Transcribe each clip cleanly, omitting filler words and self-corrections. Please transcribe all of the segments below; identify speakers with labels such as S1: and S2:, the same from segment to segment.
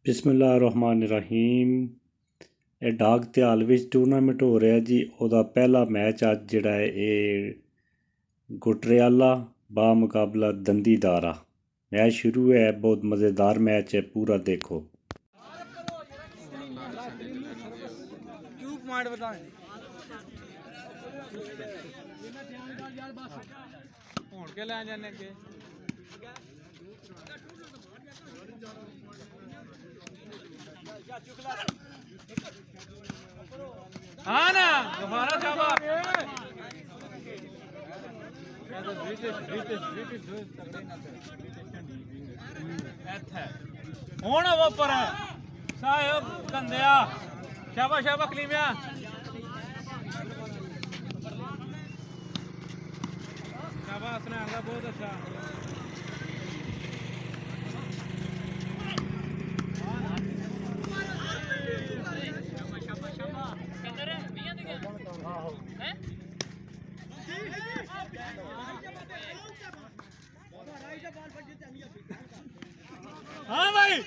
S1: ਬਿਸਮਿਲ੍ਲਾਹਿਰਰਹਿਮਾਨਿਰਰਹੀਮ। ਇਹ ਡਾਕ ਧਿਆਲ ਵਿੱਚ ਟੂਰਨਾਮੈਂਟ ਹੋ ਰਿਹਾ ਜੀ। ਉਹਦਾ ਪਹਿਲਾ ਮੈਚ ਅੱਜ ਜਿਹੜਾ ਹੈ ਇਹ ਗੁਟਰਿਆਲਾ ਬਾ ਮੁਕਾਬਲਾ ਦੰਦੀਦਾਰਾ ਮੈਚ ਸ਼ੁਰੂ ਹੈ। ਬਹੁਤ ਮਜ਼ੇਦਾਰ ਮੈਚ ਹੈ, ਪੂਰਾ ਦੇਖੋ।
S2: हाँ ना दोबारा शाबाश ਹੁਣ ਵਾਪਰ ਸਾਹਿਬ ਕੰਦਿਆ ਸ਼ਾਬਾਸ਼ ਸ਼ਾਬਾਸ਼ ਕਲੀਮਿਆ ਸ਼ਾਬਾਸ਼ ਨੇ ਆਂਦਾ ਬਹੁਤ ਅੱਛਾ हाँ भाई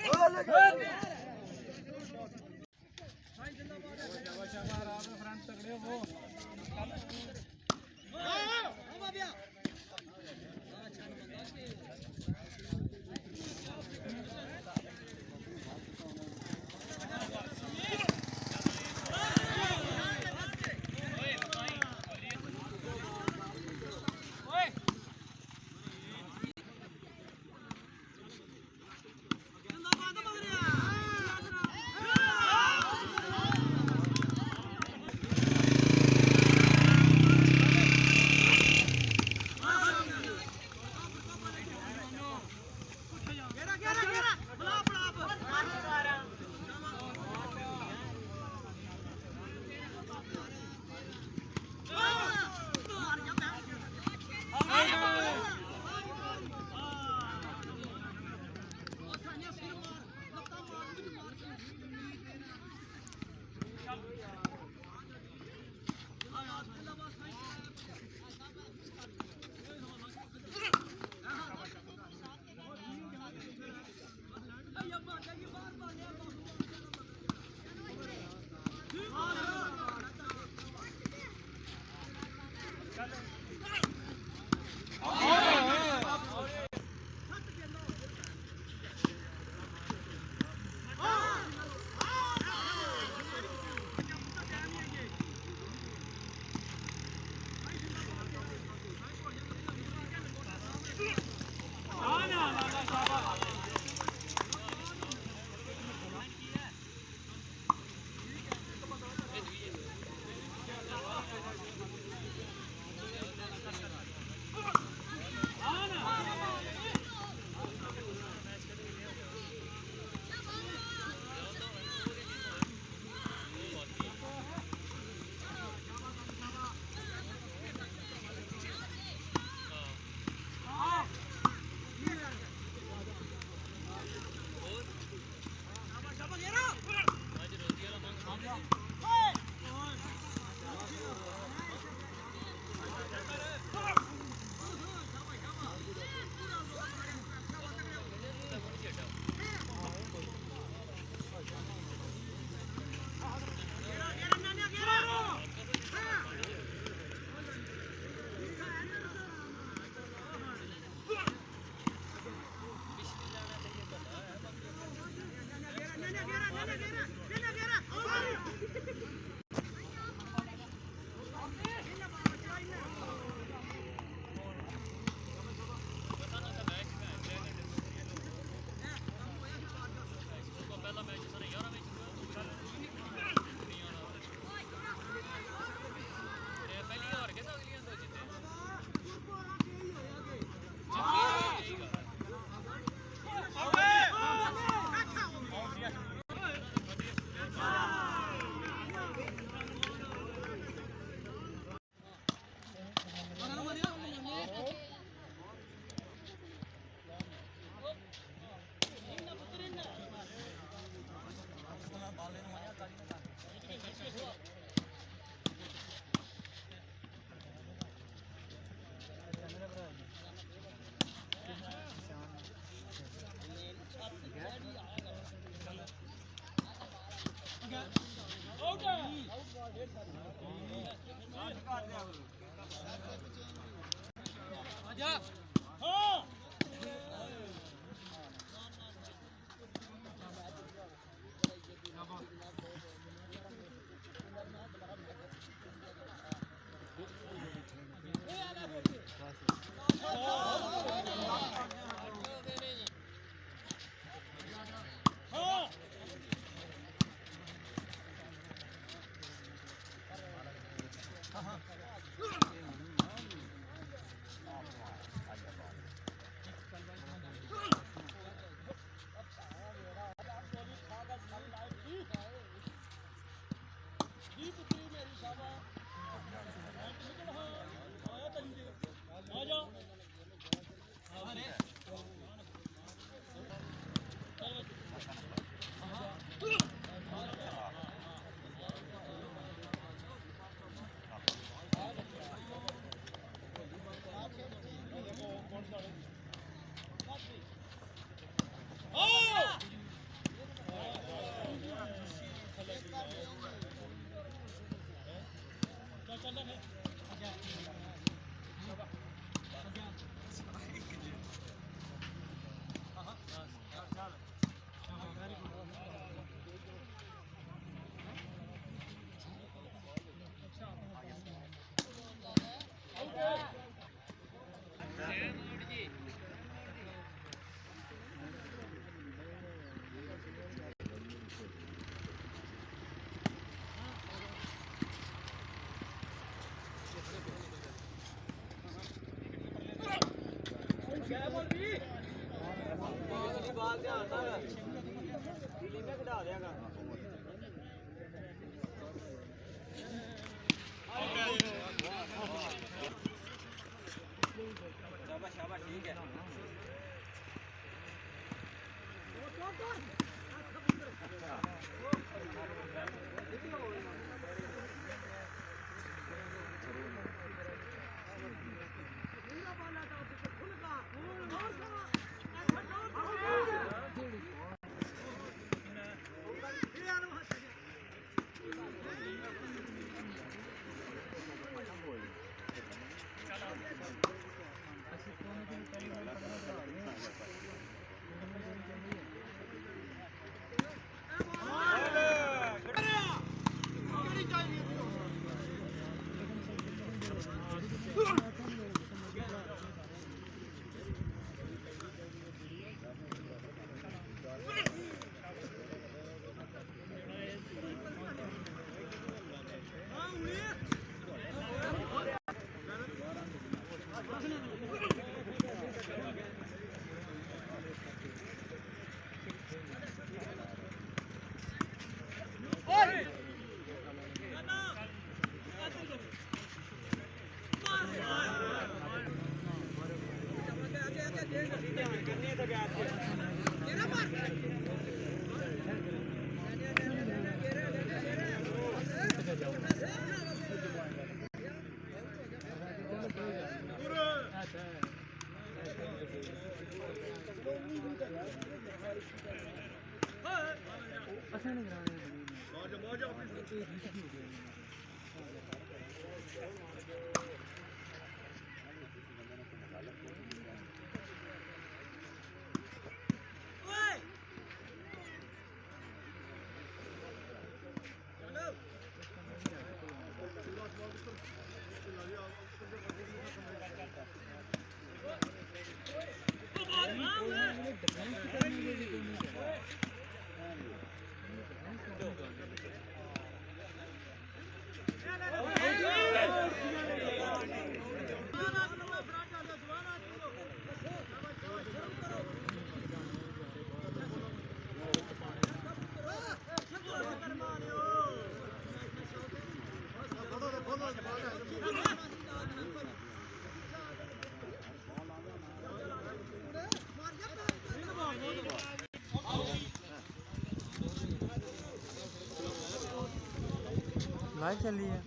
S2: लाइव चल रही है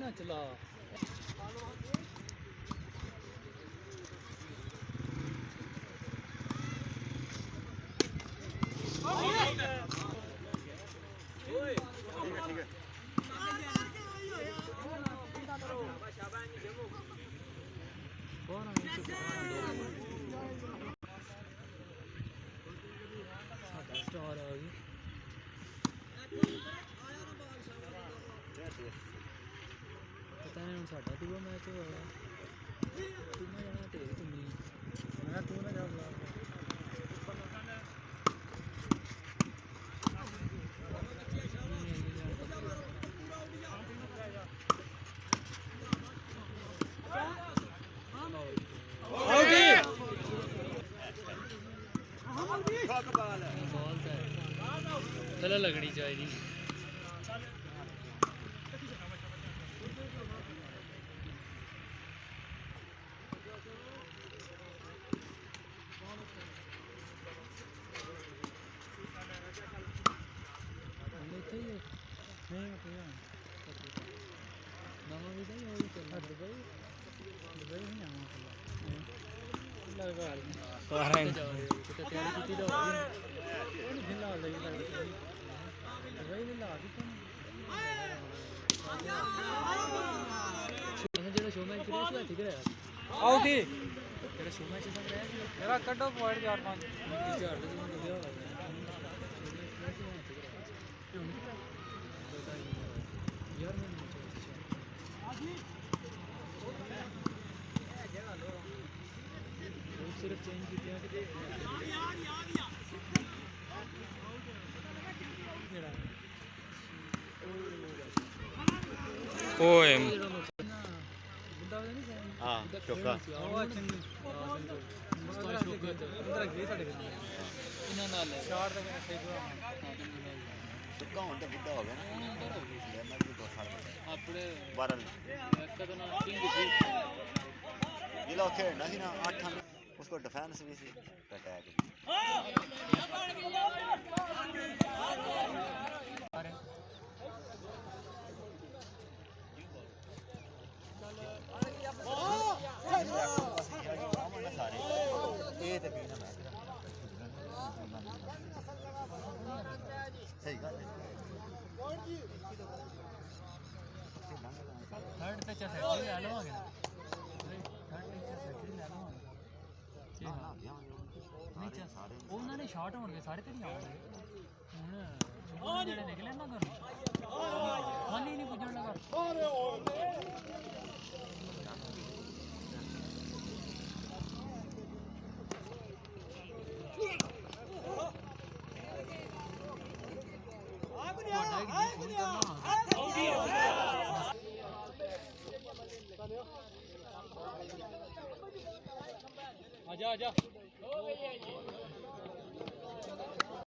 S2: ना चला ਪਤਾ ਨਹੀਂ ਹੁਣ ਸਾਡਾ ਦੂਆ ਮੈਚ ਹੋਇਆ ਤੂੰ ਨਾ ਜਾਣਾ ਢੇਰ ਤੁਮੀ ਮੈਂ ਤੂੰ ਨਾ ਜਾ ਬੁਲਾ चलो लगनी चाहिए मेरा कटो पॉइंट 4-5 सिर्फ चेंज की ओए
S3: हाँ चौका चुका हूँ तो बुढ़ा हो गया ना मैं भी 2 साल
S2: अपने
S3: 12 जिला खेलना सी ना 8 उसको डिफेंस भी सी अटैक सही गल है
S2: थर्ड पे चल सकते ले लो आगे थर्ड पे चल सकते ले लो नहीं चल उन्होंने शॉट होंगे सारे ते नहीं आउंगे ਹੁਣ ਜਿਹੜੇ ਨਿਕਲੇ ਨਾ ਘਰੋਂ ਖਾਲੀ ਨਹੀਂ ਪੁੱਜਣ ਲੱਗਾ आजा आजा